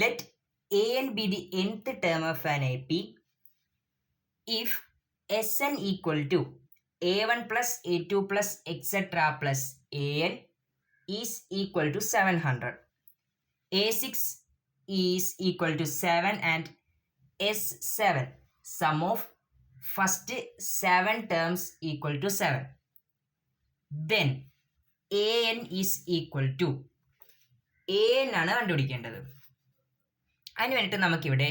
let an be the nth term of an AP if Sn equal to a1 plus a2 plus etc plus an is equal to 700. a6 is equal to 7 and S7 sum of first 7 terms equal to 7. Then an is equal to an ആണ് കണ്ടുപിടിക്കേണ്ടത്. അതിന് വേണ്ടിയിട്ട് നമുക്കിവിടെ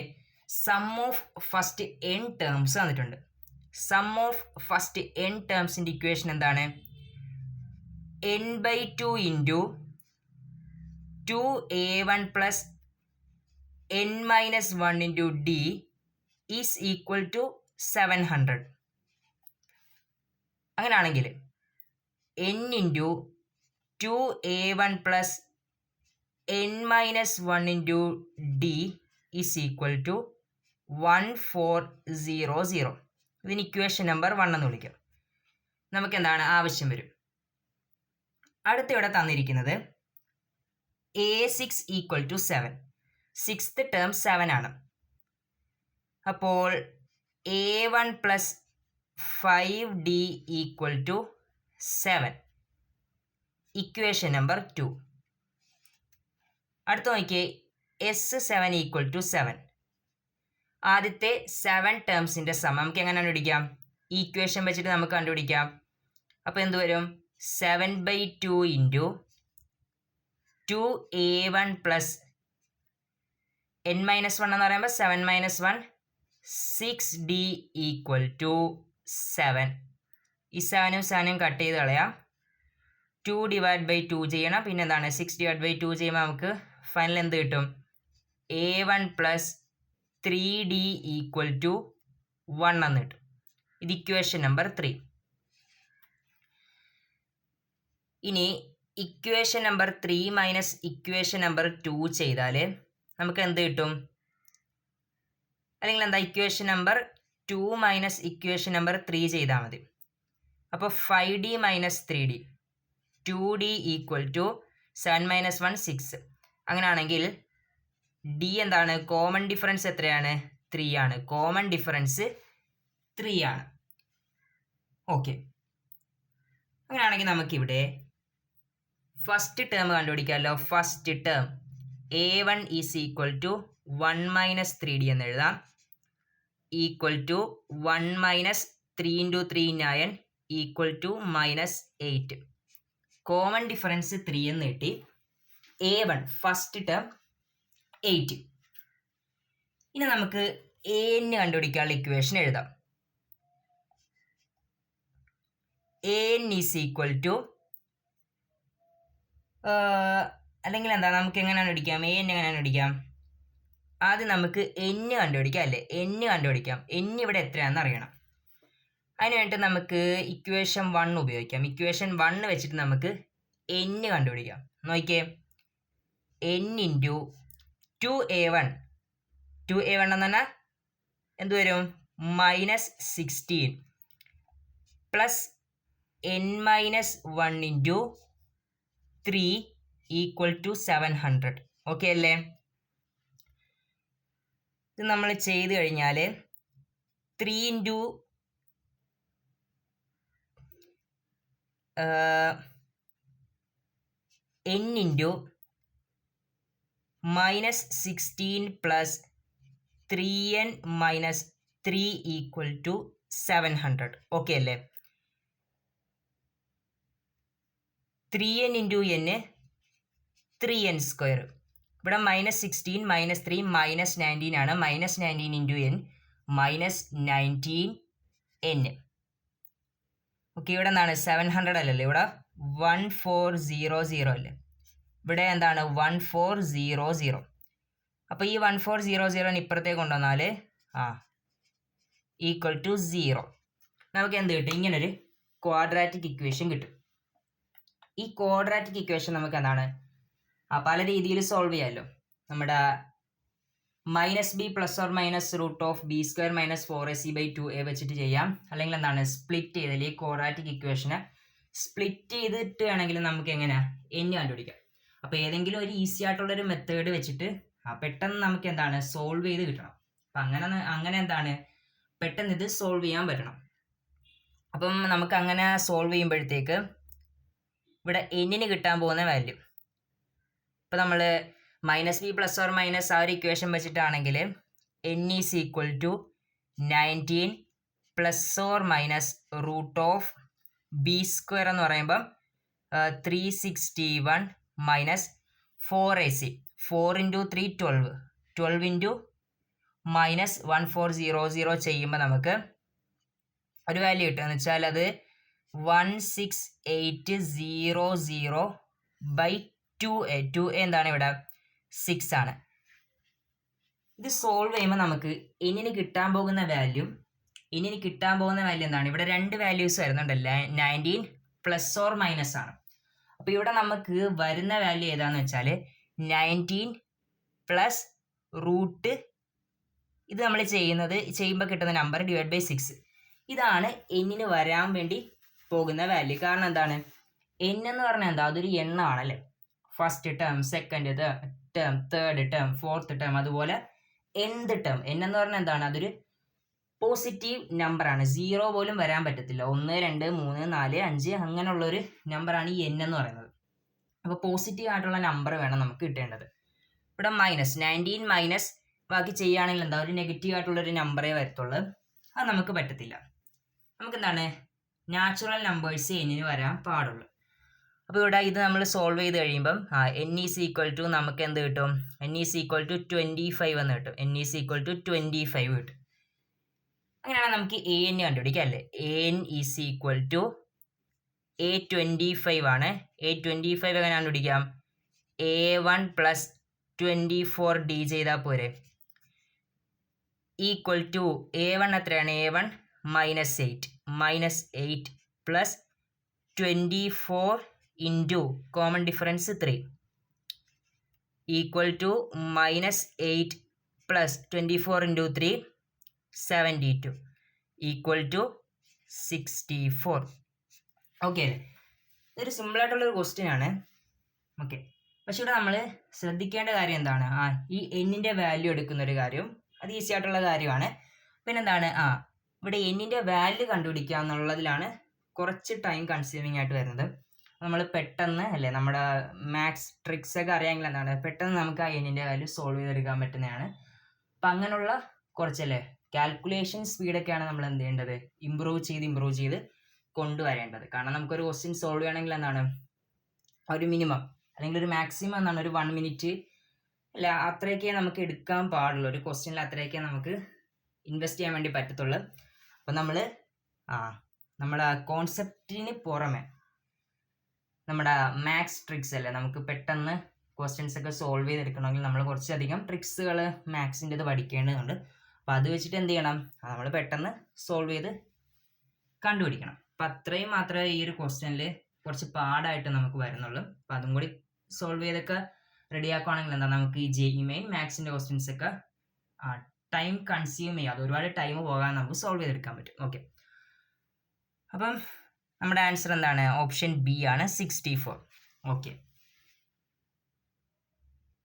sum of first n terms തന്നിട്ടുണ്ട്. Sum of first n ടേംസിൻ്റെ equation എന്താണ്? n/2 into 2a1 plus n-1 into d is equal to 700. അങ്ങനെയാണെങ്കിൽ n into 2a1 plus n-1 into d is equal to 1400. ഇതിന് ഇക്വേഷൻ നമ്പർ 1 എന്ന് വിളിക്കാം. നമുക്ക് എന്താണ് ആവശ്യം വരും? അടുത്ത ഇവിടെ തന്നിരിക്കുന്നത് a6 equal to 7. Sixth term 7 ആണ്. അപ്പോൾ a1 plus 5d equal to 7. Equation number 2. അടുത്ത നോക്കിയേ S7 ഈക്വൽ ടു 7. ആദ്യത്തെ 7 ടേംസിൻ്റെ സം നമുക്ക് എങ്ങനെ കണ്ടുപിടിക്കാം? ഈക്വേഷൻ വെച്ചിട്ട് നമുക്ക് കണ്ടുപിടിക്കാം. അപ്പോൾ എന്ത് വരും? 7/2 ഇൻറ്റു 2a1 പ്ലസ് n-1 എന്ന് പറയുമ്പോൾ 7 - 1 6d ഈക്വൽ ടു 7. ഈ 7ഉം 7ഉം കട്ട് ചെയ്ത് കളയാം. 2/2 ചെയ്യണം. പിന്നെ എന്താണ് 6/2 ചെയ്യുമ്പോൾ നമുക്ക് ഫൈനൽ എന്ത് കിട്ടും? a1 plus 3d equal to 1 എന്ന് കിട്ടും. ഇത് ഇക്വേഷൻ നമ്പർ 3. ഇനി equation number 3 minus equation number 2 ചെയ്താൽ നമുക്ക് എന്ത് കിട്ടും? അല്ലെങ്കിൽ എന്താ equation number 2 minus equation number 3 ചെയ്താൽ മതി. അപ്പോൾ 5d minus 3d 2d equal to 7 - 1 6. അങ്ങനെയാണെങ്കിൽ d എന്താണ്? കോമൺ ഡിഫറൻസ് എത്രയാണ്? 3 ആണ്. കോമൺ ഡിഫറൻസ് 3 ആണ്. ഓക്കെ, അങ്ങനെയാണെങ്കിൽ നമുക്കിവിടെ ഫസ്റ്റ് ടേം കണ്ടുപിടിക്കാമല്ലോ. First term a1 is equal to 1 minus 3d എന്ന് എഴുതാം. ഈക്വൽ ടു 1 മൈനസ് 3 into 3 9 equal to -8. Common difference 3 എന്ന് കിട്ടി. a1 first term 8. ഇനി നമുക്ക് an കണ്ടുപിടിക്കാനുള്ള ഇക്വേഷൻ എഴുതാം. an ഈസ് ഈക്വൽ ടു അല്ലെങ്കിൽ എന്താ നമുക്ക് എങ്ങനെ കണ്ടുപിടിക്കാം? an എങ്ങനെ കണ്ടുപിടിക്കാം? ആദ്യം നമുക്ക് n കണ്ടുപിടിക്കാം അല്ലേ? n കണ്ടുപിടിക്കാം. n ഇവിടെ എത്രയാണെന്ന് അറിയണം. അതിന് വേണ്ടി നമുക്ക് ഇക്വേഷൻ 1 ഉപയോഗിക്കാം. ഇക്വേഷൻ 1 വെച്ചിട്ട് നമുക്ക് n കണ്ടുപിടിക്കാം. നോക്കിയേ, n ഇൻറ്റു 2a1 എന്ന് പറഞ്ഞാൽ എന്ത് വരും? -16 plus n-1 into 3 equal to 700. Okay അല്ലേ? ഇത് നമ്മൾ ചെയ്ത് കഴിഞ്ഞാൽ 3 into n into -16 plus 3n minus 3 equal to 700. Okay അല്ലേ? 3n into n 3n square. ഇവിടെ -16 -3 -19 ആണ്. -19 ഇൻറ്റു n -19n. ഓക്കെ, ഇവിടെ എന്താണ്? 700 അല്ലല്ലേ? ഇവിടെ 1400 അല്ലേ? ഇവിടെ എന്താണ്? 1400. അപ്പോൾ ഈ 1400 ഇപ്പുറത്തേക്ക് കൊണ്ടുവന്നാൽ ഈക്വൽ ടു 0. നമുക്ക് എന്ത് കിട്ടും? ഇങ്ങനൊരു ക്വാഡ്രാറ്റിക് ഇക്വേഷൻ കിട്ടും. ഈ ക്വാഡ്രാറ്റിക് ഇക്വേഷൻ നമുക്ക് എന്താണ് പല രീതിയിൽ സോൾവ് ചെയ്യാമല്ലോ. നമ്മുടെ -b plus or minus √b² - 4ac/2a വെച്ചിട്ട് ചെയ്യാം. അല്ലെങ്കിൽ എന്താണ് സ്പ്ലിറ്റ് ചെയ്താൽ ഈ ക്വാഡ്രാറ്റിക് ഇക്വേഷനെ സ്പ്ലിറ്റ് ചെയ്തിട്ട് വേണമെങ്കിൽ നമുക്ക് എങ്ങനെ n കണ്ടുപിടിക്കാം. അപ്പോൾ ഏതെങ്കിലും ഒരു ഈസി ആയിട്ടുള്ളൊരു മെത്തേഡ് വെച്ചിട്ട് പെട്ടെന്ന് നമുക്ക് എന്താണ് സോൾവ് ചെയ്ത് കിട്ടണം. അപ്പം അങ്ങനെ എന്താണ് പെട്ടെന്ന് ഇത് സോൾവ് ചെയ്യാൻ പറ്റണം. അപ്പം നമുക്ക് അങ്ങനെ സോൾവ് ചെയ്യുമ്പോഴത്തേക്ക് ഇവിടെ എന്നിന് കിട്ടാൻ പോകുന്ന വാല്യൂ ഇപ്പം നമ്മൾ minus B plus or minus ആ ഒരു ഇക്വേഷൻ വെച്ചിട്ടാണെങ്കിൽ n is equal to 19 plus or minus root of B square എന്ന് പറയുമ്പം 361 minus 4ac 4 into 3 12 into minus 1400 ചെയ്യുമ്പോൾ നമുക്ക് ഒരു വാല്യൂ കിട്ടുക എന്ന് വെച്ചാൽ അത് 16800 ബൈ 2a 2a എന്താണ് ഇവിടെ 6 ആണ്. ഇത് സോൾവ് ചെയ്യുമ്പോൾ നമുക്ക് എന്നിന് കിട്ടാൻ പോകുന്ന വാല്യൂ എന്താണ് ഇവിടെ രണ്ട് വാല്യൂസ് വരുന്നുണ്ടല്ലോ 19 പ്ലസ് ഓർ മൈനസ് ആണ്. അപ്പോൾ ഇവിടെ നമുക്ക് വരുന്ന വാല്യൂ ഏതാന്ന് വെച്ചാൽ 19 പ്ലസ് റൂട്ട് ഇത് നമ്മൾ ചെയ്യുമ്പോൾ കിട്ടുന്ന നമ്പർ ഡിവൈഡ് ബൈ 6 ഇതാണ് എന്നിന് വരാൻ വേണ്ടി പോകുന്ന വാല്യൂ. കാരണം എന്താണ് n എന്ന് പറഞ്ഞാൽ എന്താ അതൊരു എണ്ണമാണല്ലേ. First term, second term, third term, fourth term, അതുപോലെ nth ടേം. n എന്ന് പറഞ്ഞാൽ എന്താണ് അതൊരു പോസിറ്റീവ് നമ്പറാണ്. 0 പോലും വരാൻ പറ്റത്തില്ല. 1 2 3 4 5 അങ്ങനെയുള്ളൊരു നമ്പറാണ് ഈ n എന്ന് പറയുന്നത്. അപ്പോൾ പോസിറ്റീവ് ആയിട്ടുള്ള നമ്പർ വേണം നമുക്ക് കിട്ടേണ്ടത്. ഇവിടെ മൈനസ് 19 മൈനസ് ബാക്കി ചെയ്യുകയാണെങ്കിൽ എന്താ ഒരു നെഗറ്റീവ് ആയിട്ടുള്ളൊരു നമ്പറേ വരത്തുള്ളൂ. അത് നമുക്ക് പറ്റത്തില്ല. നമുക്ക് എന്താണ് നാച്ചുറൽ നമ്പേഴ്സ് എന്നിന് വരാൻ പാടുള്ളൂ. അപ്പോൾ ഇവിടെ ഇത് നമ്മൾ സോൾവ് ചെയ്ത് കഴിയുമ്പം n ഈസ് ഈക്വൽ ടു നമുക്ക് എന്ത് കിട്ടും n ഈസ് ഈക്വൽ ടു 25 എന്ന് കിട്ടും. n ഈസ് ഈക്വൽ ടു 25 കിട്ടും. അങ്ങനെയാണെങ്കിൽ നമുക്ക് an കണ്ടുപിടിക്കാം അല്ലേ. an is equal to a25 ആണ്. a25 എങ്ങനെ കണ്ടുപിടിക്കാം a1 പ്ലസ് 24d ചെയ്താൽ പോരെ. ഈക്വൽ ടു a1 എത്രയാണ് a1 -8 plus 24 into common difference 3 equal to -8 plus 24 into 3 72 equal to 64. Okay അല്ലേ. ഇതൊരു സിമ്പിളായിട്ടുള്ളൊരു ക്വസ്റ്റ്യൻ ആണ്. ഓക്കെ, പക്ഷെ ഇവിടെ നമ്മൾ ശ്രദ്ധിക്കേണ്ട കാര്യം എന്താണ് ഈ എന്നിൻ്റെ വാല്യൂ എടുക്കുന്നൊരു കാര്യം അത് ഈസി ആയിട്ടുള്ള കാര്യമാണ്. പിന്നെന്താണ് ഇവിടെ എന്നിൻ്റെ വാല്യൂ കണ്ടുപിടിക്കുക എന്നുള്ളതിലാണ് കുറച്ച് ടൈം കൺസ്യൂമിങ് ആയിട്ട് വരുന്നത്. നമ്മൾ പെട്ടെന്ന് അല്ലേ നമ്മുടെ മാത്സ് ട്രിക്സ് ഒക്കെ അറിയാമെങ്കിൽ എന്താണ് പെട്ടെന്ന് നമുക്ക് ആ എന്നിൻ്റെ വാല്യൂ സോൾവ് ചെയ്തെടുക്കാൻ പറ്റുന്നതാണ്. അപ്പം അങ്ങനെയുള്ള കുറച്ചല്ലേ കാൽക്കുലേഷൻ സ്പീഡൊക്കെയാണ് നമ്മൾ എന്ത് ചെയ്യേണ്ടത് ഇമ്പ്രൂവ് ചെയ്ത് കൊണ്ടുവരേണ്ടത്. കാരണം നമുക്കൊരു ക്വസ്റ്റ്യൻ സോൾവ് ചെയ്യണമെങ്കിൽ എന്താണ് ഒരു മിനിമം അല്ലെങ്കിൽ ഒരു മാക്സിമം എന്താണ് ഒരു 1 മിനിറ്റ് അല്ല അത്രയൊക്കെ നമുക്ക് എടുക്കാൻ പാടുള്ളൂ. ഒരു ക്വസ്റ്റ്യനിൽ അത്രയൊക്കെ നമുക്ക് ഇൻവെസ്റ്റ് ചെയ്യാൻ വേണ്ടി പറ്റത്തുള്ളൂ. അപ്പം നമ്മൾ നമ്മുടെ കോൺസെപ്റ്റിന് പുറമെ നമ്മുടെ മാത്സ് ട്രിക്സ് അല്ലേ നമുക്ക് പെട്ടെന്ന് ക്വസ്റ്റ്യൻസ് ഒക്കെ സോൾവ് ചെയ്തെടുക്കണമെങ്കിൽ നമ്മൾ കുറച്ചധികം ട്രിക്സുകൾ മാത്സിൻ്റെ ഇത് പഠിക്കേണ്ടതുണ്ട്. അപ്പോൾ അത് വെച്ചിട്ട് എന്ത് ചെയ്യണം നമ്മൾ പെട്ടെന്ന് സോൾവ് ചെയ്ത് കണ്ടുപിടിക്കണം. അപ്പം അത്രയും മാത്രമേ ഈ ഒരു ക്വസ്റ്റ്യനിൽ കുറച്ച് പാടായിട്ട് നമുക്ക് വരുന്നുള്ളൂ. അപ്പം അതും കൂടി സോൾവ് ചെയ്തൊക്കെ റെഡിയാക്കുകയാണെങ്കിൽ എന്താ നമുക്ക് ഈ JEE മെയിൻ മാത്സിൻ്റെ ക്വസ്റ്റ്യൻസ് ഒക്കെ ടൈം കൺസ്യൂം ചെയ്യാതെ ഒരുപാട് ടൈം പോകാൻ നമുക്ക് സോൾവ് ചെയ്തെടുക്കാൻ പറ്റും. ഓക്കെ, അപ്പം നമ്മുടെ ആൻസർ എന്താണ് ഓപ്ഷൻ ബി ആണ് 64. ഓക്കെ.